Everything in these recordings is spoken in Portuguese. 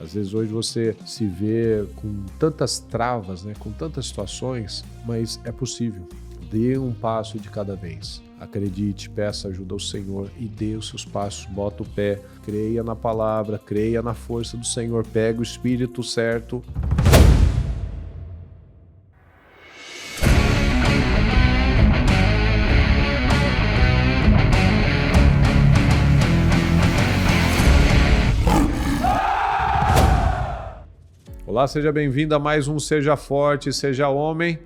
Às vezes hoje você se vê com tantas travas, né, com tantas situações, mas é possível. Dê um passo de cada vez. Acredite, peça ajuda ao Senhor e dê os seus passos, bota o pé, creia na palavra, creia na força do Senhor, pega o Espírito certo. Olá, seja bem-vindo a mais um Seja Forte, Seja Homem.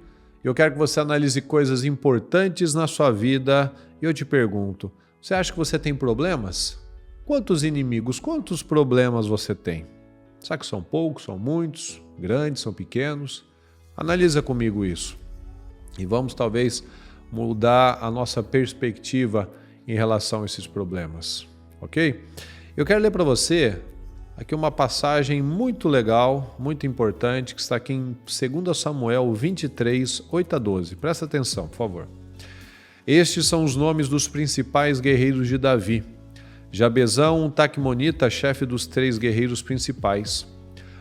Eu quero que você analise coisas importantes na sua vida e eu te pergunto, você acha que você tem problemas? Quantos inimigos, quantos problemas você tem? Será que são poucos, são muitos, grandes, são pequenos? Analisa comigo isso e vamos talvez mudar a nossa perspectiva em relação a esses problemas, ok? Eu quero ler para você aqui uma passagem muito legal, muito importante, que está aqui em 2 Samuel 23, 8 a 12. Presta atenção, por favor. Estes são os nomes dos principais guerreiros de Davi. Jabezão, um taqumonita, chefe dos 3 guerreiros principais.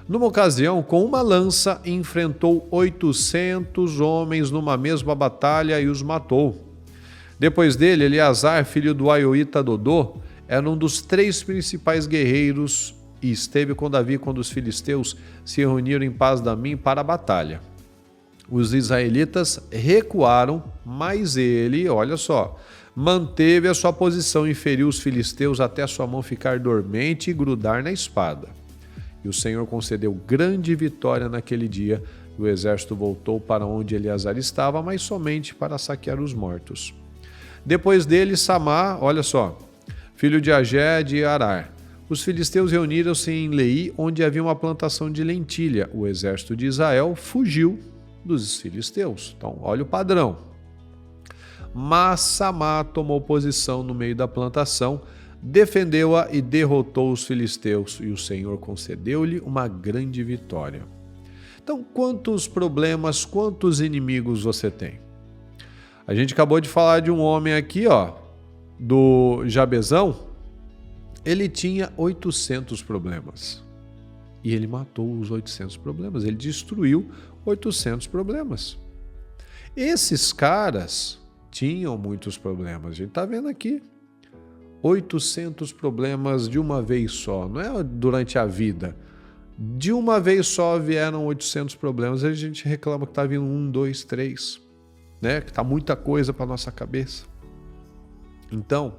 Numa ocasião, com uma lança, enfrentou 800 homens numa mesma batalha e os matou. Depois dele, Eleazar, filho do Aioíta Dodô, era um dos 3 principais guerreiros e esteve com Davi quando os filisteus se reuniram em Pas-damim para a batalha. Os israelitas recuaram, mas ele, olha só, manteve a sua posição e feriu os filisteus até sua mão ficar dormente e grudar na espada. E o Senhor concedeu grande vitória naquele dia, e o exército voltou para onde Eleazar estava, mas somente para saquear os mortos. Depois dele, Samá, olha só, filho de Agé de Arar. Os filisteus reuniram-se em Leí, onde havia uma plantação de lentilha. O exército de Israel fugiu dos filisteus. Então, olha o padrão. Mas Samá tomou posição no meio da plantação, defendeu-a e derrotou os filisteus, e o Senhor concedeu-lhe uma grande vitória. Então, quantos problemas, quantos inimigos você tem? A gente acabou de falar de um homem aqui, do Jabezão. Ele tinha 800 problemas e ele matou os 800 problemas, ele destruiu 800 problemas. Esses caras tinham muitos problemas, a gente está vendo aqui, 800 problemas de uma vez só, não é durante a vida, de uma vez só vieram 800 problemas, a gente reclama que está vindo 1, 2, 3, né? Que está muita coisa para nossa cabeça. Então,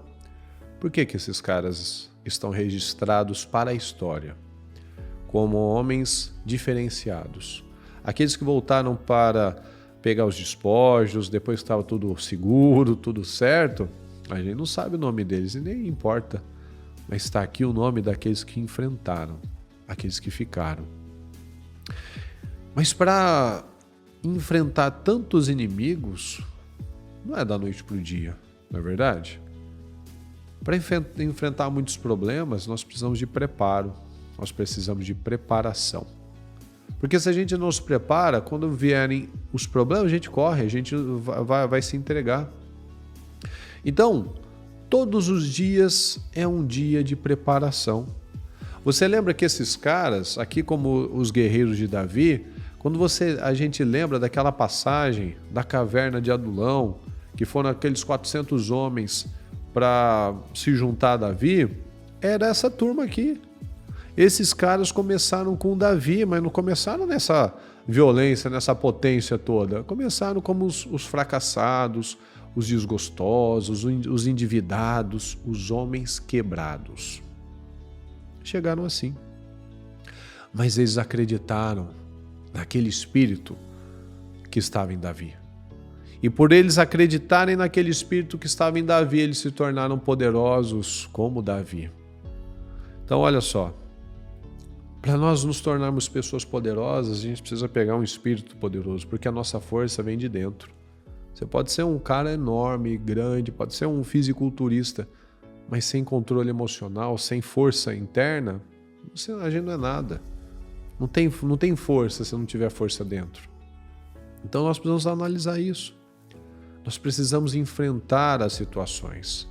por que esses caras estão registrados para a história como homens diferenciados? Aqueles que voltaram para pegar os despojos, depois que estava tudo seguro, tudo certo, a gente não sabe o nome deles e nem importa, mas está aqui o nome daqueles que enfrentaram, aqueles que ficaram. Mas para enfrentar tantos inimigos, não é da noite para o dia, não é verdade? Para enfrentar muitos problemas, nós precisamos de preparo, nós precisamos de preparação. Porque se a gente não se prepara, quando vierem os problemas, a gente corre, a gente vai se entregar. Então, todos os dias é um dia de preparação. Você lembra que esses caras, aqui como os guerreiros de Davi, quando a gente lembra daquela passagem da caverna de Adulão, que foram aqueles 400 homens para se juntar a Davi, era essa turma aqui. Esses caras começaram com Davi, mas não começaram nessa violência, nessa potência toda. Começaram como os fracassados, os desgostosos, os endividados, os homens quebrados. Chegaram assim. Mas eles acreditaram naquele espírito que estava em Davi. E por eles acreditarem naquele espírito que estava em Davi, eles se tornaram poderosos como Davi. Então, olha só, para nós nos tornarmos pessoas poderosas, a gente precisa pegar um espírito poderoso, porque a nossa força vem de dentro. Você pode ser um cara enorme, grande, pode ser um fisiculturista, mas sem controle emocional, sem força interna, a gente não é nada. Não tem força se não tiver força dentro. Então nós precisamos analisar isso. Nós precisamos enfrentar as situações.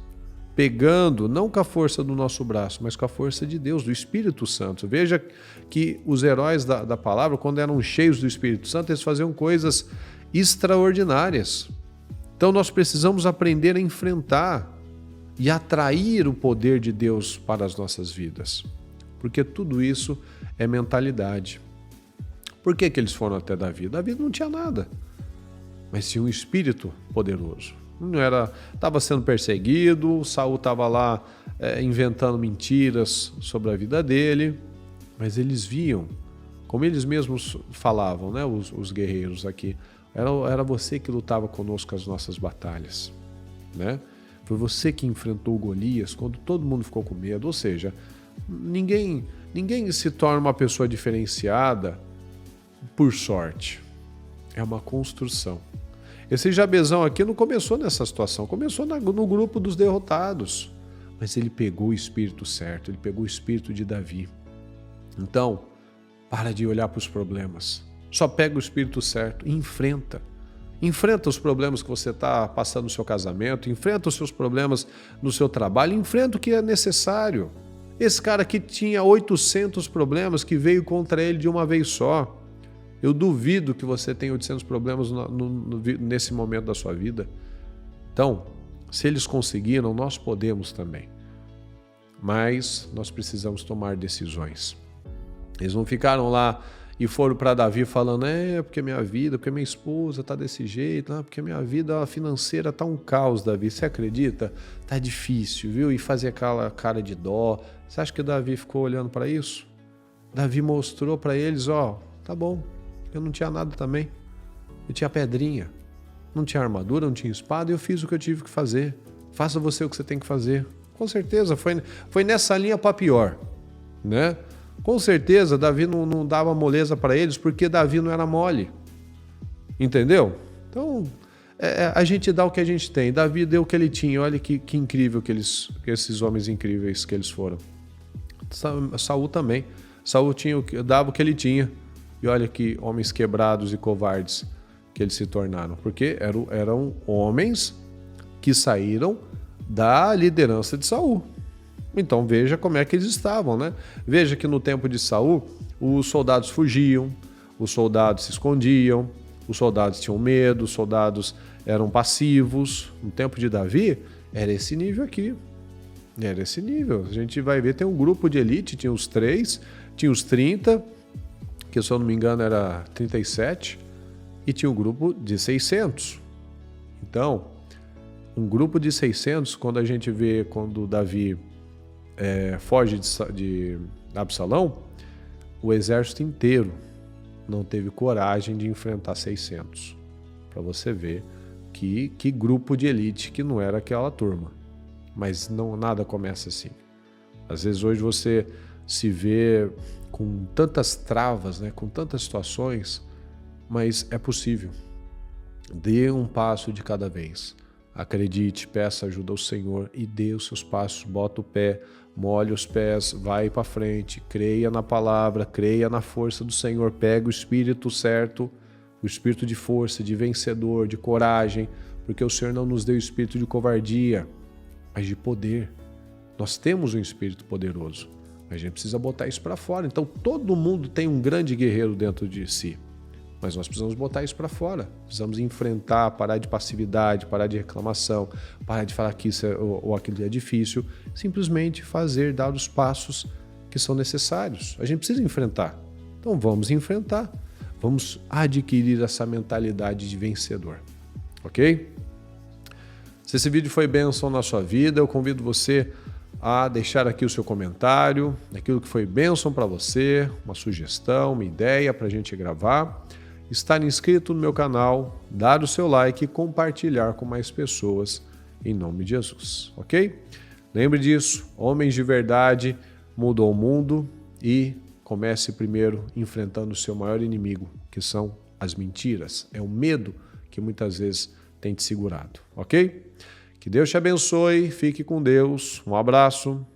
pegando, não com a força do nosso braço, mas com a força de Deus, do Espírito Santo. Veja que os heróis da palavra, quando eram cheios do Espírito Santo, eles faziam coisas extraordinárias. Então nós precisamos aprender a enfrentar e atrair o poder de Deus para as nossas vidas. Porque tudo isso é mentalidade. Por que eles foram até Davi? Davi não tinha nada, mas tinha um espírito poderoso. Estava sendo perseguido, Saul estava lá inventando mentiras sobre a vida dele, mas eles viam, como eles mesmos falavam, né, os guerreiros aqui, era você que lutava conosco as nossas batalhas, né? Foi você que enfrentou Golias quando todo mundo ficou com medo. Ou seja, ninguém se torna uma pessoa diferenciada por sorte. É uma construção. Esse Jabezão aqui não começou nessa situação, começou no grupo dos derrotados. Mas ele pegou o espírito certo, ele pegou o espírito de Davi. Então, para de olhar para os problemas. Só pega o espírito certo e enfrenta. Enfrenta os problemas que você está passando no seu casamento, enfrenta os seus problemas no seu trabalho, enfrenta o que é necessário. Esse cara aqui tinha 800 problemas que veio contra ele de uma vez só. Eu duvido que você tenha 800 problemas nesse momento da sua vida. Então, se eles conseguiram, nós podemos também. Mas nós precisamos tomar decisões. Eles não ficaram lá e foram para Davi falando, porque minha vida, porque minha esposa está desse jeito, porque minha vida financeira está um caos, Davi. Você acredita? Está difícil, viu? E fazer aquela cara de dó. Você acha que Davi ficou olhando para isso? Davi mostrou para eles, tá bom, eu não tinha nada também. Eu tinha pedrinha, não tinha armadura, não tinha espada, e eu fiz o que eu tive que fazer. Faça você o que você tem que fazer. Com certeza, foi nessa linha para pior, né? Com certeza, Davi não dava moleza para eles, porque Davi não era mole. Entendeu? Então, a gente dá o que a gente tem. Davi deu o que ele tinha. Olha que incrível que esses homens incríveis que eles foram. Saul também. Saul dava o que ele tinha. E olha que homens quebrados e covardes que eles se tornaram. Porque eram homens que saíram da liderança de Saul. Então veja como é que eles estavam, né? Veja que no tempo de Saul, os soldados fugiam, os soldados se escondiam, os soldados tinham medo, os soldados eram passivos. No tempo de Davi, era esse nível aqui. Era esse nível. A gente vai ver, tem um grupo de elite, tinha os 3, tinha os 30, que se eu não me engano era 37, e tinha um grupo de 600. Então, um grupo de 600, quando a gente vê quando Davi foge de Absalão, o exército inteiro não teve coragem de enfrentar 600. Para você ver que grupo de elite que não era aquela turma. Mas nada começa assim. Às vezes hoje você se vê com tantas travas, né, com tantas situações, mas é possível. Dê um passo de cada vez. Acredite, peça ajuda ao Senhor e dê os seus passos, bota o pé, molhe os pés, vai para frente, creia na palavra, creia na força do Senhor, pega o espírito certo, o espírito de força, de vencedor, de coragem, porque o Senhor não nos deu espírito de covardia, mas de poder. Nós temos um espírito poderoso, mas a gente precisa botar isso para fora. Então todo mundo tem um grande guerreiro dentro de si, mas nós precisamos botar isso para fora. Precisamos enfrentar, parar de passividade, parar de reclamação, parar de falar que isso ou aquilo é difícil, simplesmente dar os passos que são necessários. A gente precisa enfrentar. Então vamos enfrentar. Vamos adquirir essa mentalidade de vencedor. Ok? Se esse vídeo foi bênção na sua vida, eu convido você a deixar aqui o seu comentário, aquilo que foi bênção para você, uma sugestão, uma ideia para a gente gravar. Estar inscrito no meu canal, dar o seu like e compartilhar com mais pessoas em nome de Jesus, ok? Lembre disso, homens de verdade mudam o mundo e comece primeiro enfrentando o seu maior inimigo, que são as mentiras. É o medo que muitas vezes tem te segurado, ok? Que Deus te abençoe, fique com Deus, um abraço.